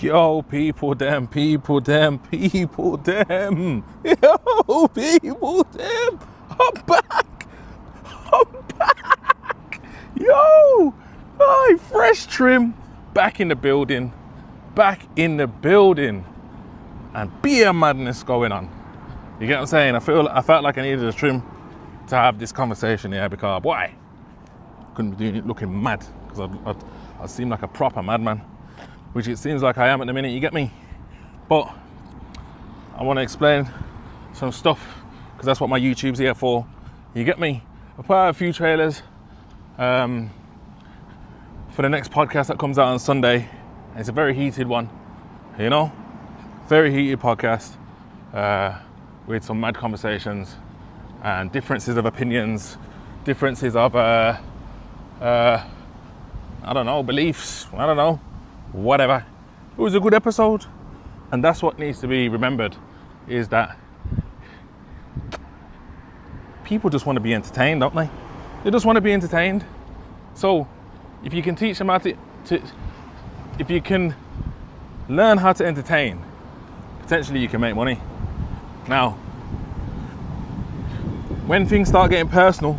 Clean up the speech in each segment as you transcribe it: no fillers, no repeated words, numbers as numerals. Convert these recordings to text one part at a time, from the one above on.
Yo, people them. Yo, people them. I'm back. Yo, hi, fresh trim. Back in the building. And beer madness going on. You get what I'm saying? I felt like I needed a trim to have this conversation here because, boy, I couldn't be doing it looking mad because I seem like a proper madman, which it seems like I am at the minute, you get me? But I want to explain some stuff because that's what my YouTube's here for, you get me? I put out a few trailers for the next podcast that comes out on Sunday. It's a very heated one, you know? Very heated podcast with some mad conversations and differences of opinions, differences of, beliefs, whatever. It was a good episode. And that's what needs to be remembered, is that people just want to be entertained, don't they? They just want to be entertained. So if you can teach them how to if you can learn how to entertain, potentially you can make money. Now, when things start getting personal,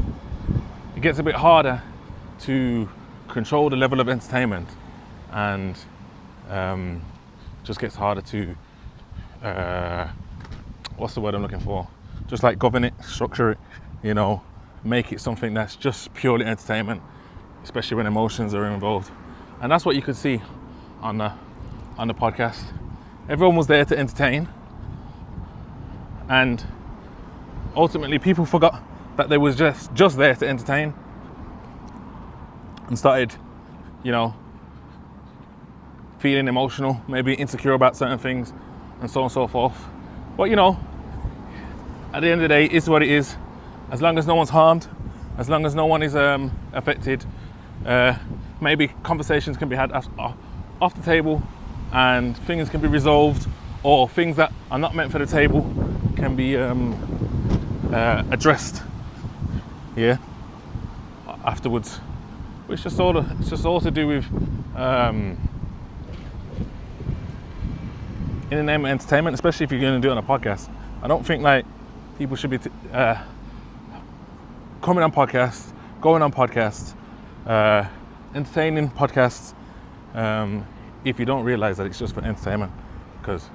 it gets a bit harder to control the level of entertainment, and just gets harder to what's the word I'm looking for? Just like govern it, structure it, you know, make it something that's just purely entertainment, especially when emotions are involved. And that's what you could see on the podcast. Everyone was there to entertain, and ultimately people forgot that they was just there to entertain and started, you know, feeling emotional, maybe insecure about certain things, and so on and so forth. But you know, at the end of the day, it's what it is. As long as no one's harmed, as long as no one is affected, maybe conversations can be had off the table, and things can be resolved, or things that are not meant for the table can be addressed, yeah, afterwards. It's just all to do with in the name of entertainment, especially if you're going to do it on a podcast. I don't think like people should be coming on podcasts, going on podcasts, entertaining podcasts, if you don't realize that it's just for entertainment. Because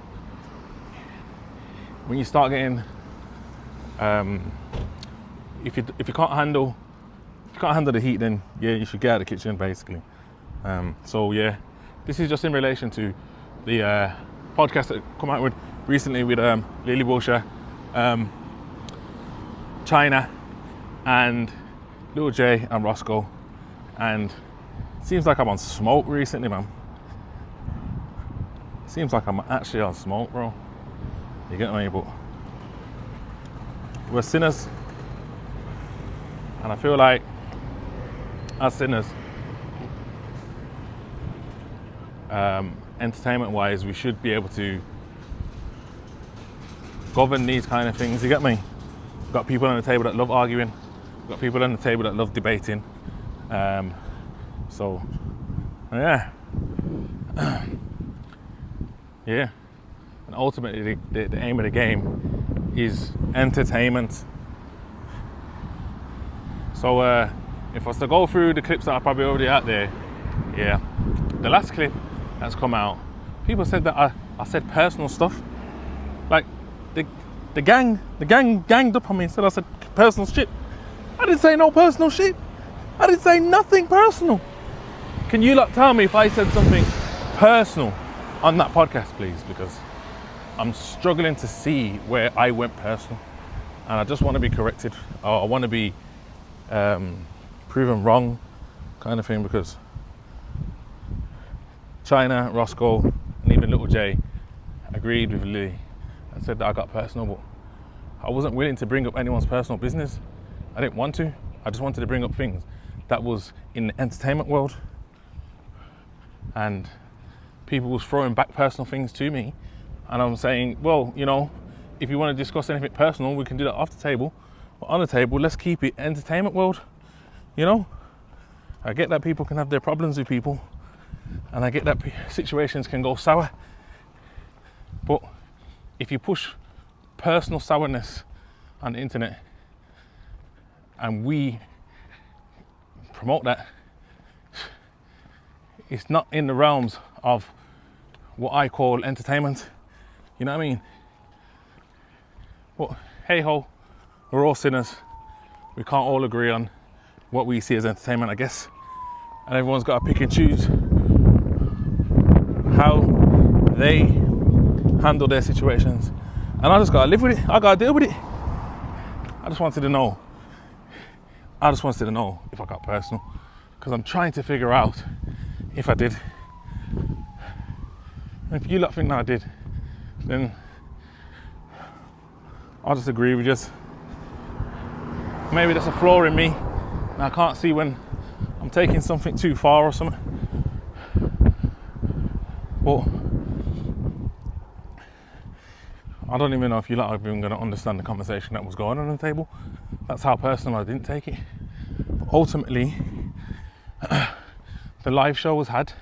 when you start getting, if you can't handle the heat, then yeah, you should get out of the kitchen, basically. So yeah, this is just in relation to the podcast that come out with recently with Lilly Wiltshire, China, and Little J and Roscoe. And it seems like I'm on smoke recently, man. Seems like I'm actually on smoke, bro. You get me? But we're sinners, and I feel like as sinners, entertainment-wise, we should be able to govern these kind of things. You get me? We've got people on the table that love arguing. We've got people on the table that love debating. So, yeah. Yeah. And ultimately, the aim of the game is entertainment. So, if I was to go through the clips that are probably already out there, yeah. The last clip that's come out, people said that I said personal stuff. Like, the gang ganged up on me and said I said personal shit. I didn't say no personal shit. I didn't say nothing personal. Can you lot tell me if I said something personal on that podcast, please? Because I'm struggling to see where I went personal, and I just want to be corrected, or I want to be proven wrong, kind of thing, because China, Roscoe, and even Little J agreed with Lily and said that I got personal, but I wasn't willing to bring up anyone's personal business. I didn't want to. I just wanted to bring up things that was in the entertainment world, and people was throwing back personal things to me, and I'm saying, well, you know, if you want to discuss anything personal, we can do that off the table, but on the table, let's keep it entertainment world, you know? I get that people can have their problems with people, and I get that situations can go sour. But if you push personal sourness on the internet and we promote that, it's not in the realms of what I call entertainment. You know what I mean? But hey ho, we're all sinners. We can't all agree on what we see as entertainment, I guess. And everyone's got to pick and choose how they handle their situations. And I just got to live with it. I got to deal with it. I just wanted to know if I got personal. Because I'm trying to figure out if I did. And if you lot think that I did, then I'll just agree with you. Maybe that's a flaw in me and I can't see when I'm taking something too far or something. But I don't even know if you lot are even going to understand the conversation that was going on the table. That's how personal I didn't take it. But ultimately, the live show was had.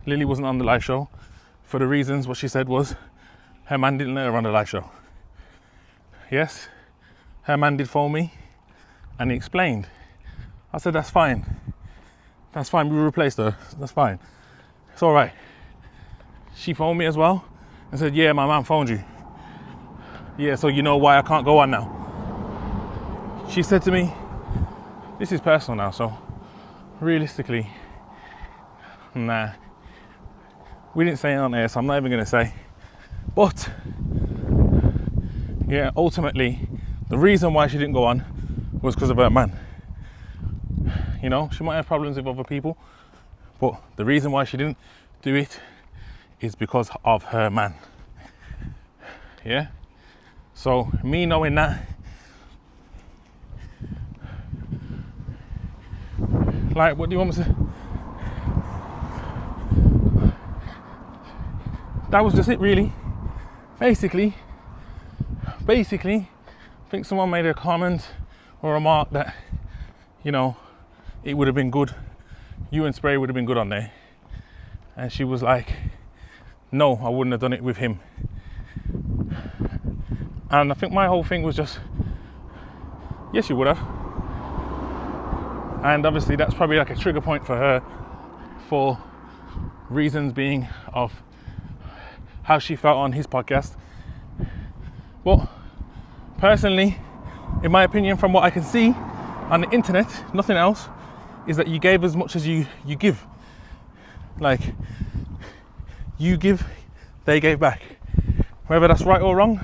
Lily wasn't on the live show for the reasons what she said was her man didn't let her on the live show. Yes, her man did phone me and he explained. I said, that's fine. That's fine, we replaced her, that's fine. It's all right. She phoned me as well and said, yeah, my man phoned you. Yeah, so you know why I can't go on now. She said to me, this is personal now, so realistically, nah. We didn't say it on air, so I'm not even gonna say. But, yeah, ultimately, the reason why she didn't go on was because of her man. You know, she might have problems with other people, but the reason why she didn't do it is because of her man. Yeah? So, me knowing that, like, what do you want me to say? That was just it, really. Basically, I think someone made a comment or remark that, you know, it would have been good, you and Spray would have been good on there. And she was like, no, I wouldn't have done it with him. And I think my whole thing was just, yes, you would have. And obviously that's probably like a trigger point for her, for reasons being of how she felt on his podcast. But personally, in my opinion, from what I can see on the internet, nothing else, is that you gave as much as you give. Like, you give, they gave back. Whether that's right or wrong,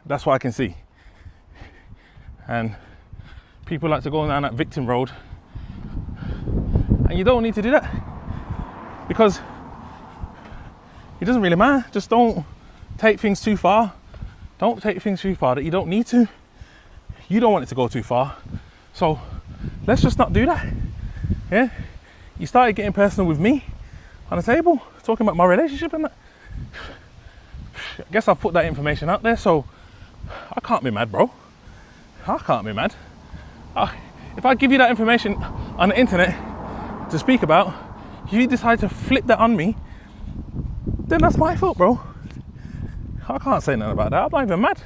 that's what I can see. And people like to go down that victim road, and you don't need to do that, because it doesn't really matter. Just don't take things too far. Don't take things too far that you don't need to. You don't want it to go too far. So let's just not do that. Yeah? You started getting personal with me on the table, talking about my relationship and that. I guess I've put that information out there, so I can't be mad, bro. I can't be mad. If I give you that information on the internet to speak about, if you decide to flip that on me, then that's my fault, bro. I can't say nothing about that. I'm not even mad.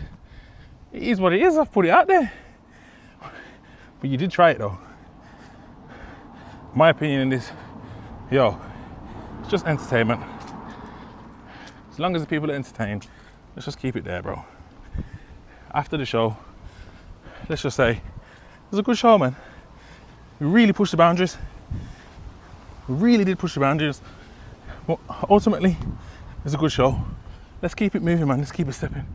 It is what it is. I've put it out there. But you did try it, though. My opinion in this, it's just entertainment. As long as the people are entertained, let's just keep it there, bro. After the show, let's just say, it was a good show, man. We really pushed the boundaries. We really did push the boundaries. But ultimately, it's a good show. Let's keep it moving, man. Let's keep it stepping.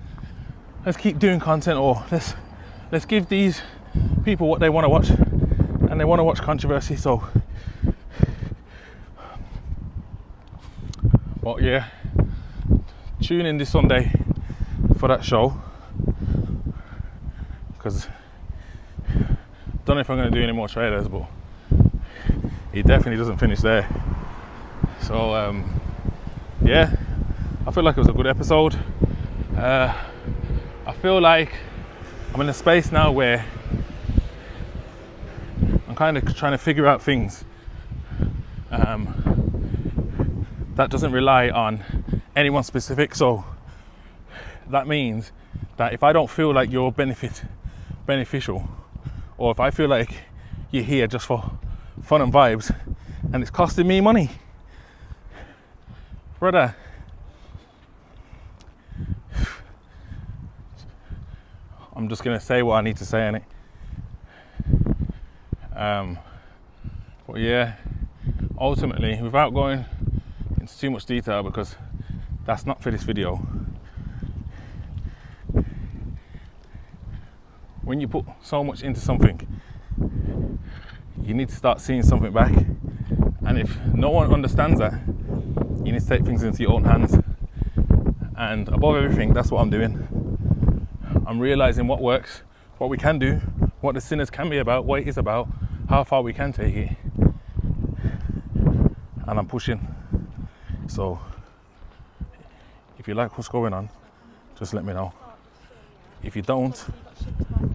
Let's keep doing content, or let's give these people what they want to watch, and they want to watch controversy. So, but yeah, tune in this Sunday for that show, because I don't know if I'm going to do any more trailers, but it definitely doesn't finish there. So yeah, I feel like it was a good episode. I feel like I'm in a space now where kind of trying to figure out things that doesn't rely on anyone specific. So that means that if I don't feel like you're beneficial, or if I feel like you're here just for fun and vibes and it's costing me money, brother, I'm just gonna say what I need to say in it. But yeah, ultimately, without going into too much detail, because that's not for this video, when you put so much into something, you need to start seeing something back. And if no one understands that, you need to take things into your own hands. And above everything, that's what I'm doing. I'm realizing what works, what we can do, what the sinners can be about, what it is about, how far we can take it. And I'm pushing. So if you like what's going on, just let me know. If you don't,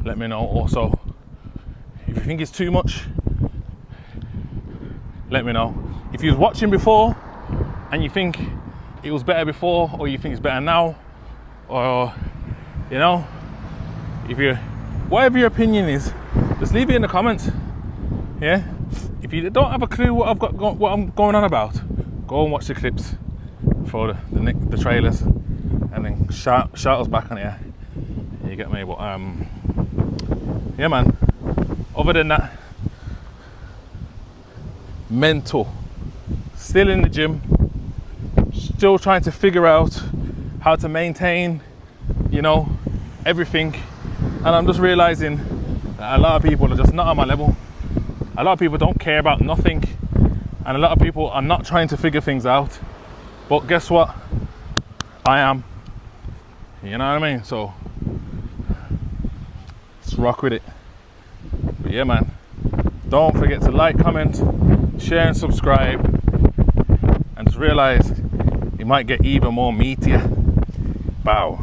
let me know also. If you think it's too much, let me know. If you was watching before and you think it was better before, or you think it's better now, or you know, whatever your opinion is, just leave it in the comments. Yeah. If you don't have a clue what I'm going on about, go and watch the clips for the trailers, and then shout us back on here. You get me? But yeah, man. Other than that, mental. Still in the gym. Still trying to figure out how to maintain, you know, everything. And I'm just realizing that a lot of people are just not on my level. A lot of people don't care about nothing. And a lot of people are not trying to figure things out. But guess what? I am. You know what I mean? So let's rock with it. But yeah, man, don't forget to like, comment, share and subscribe. And just realize it might get even more meatier. Bow.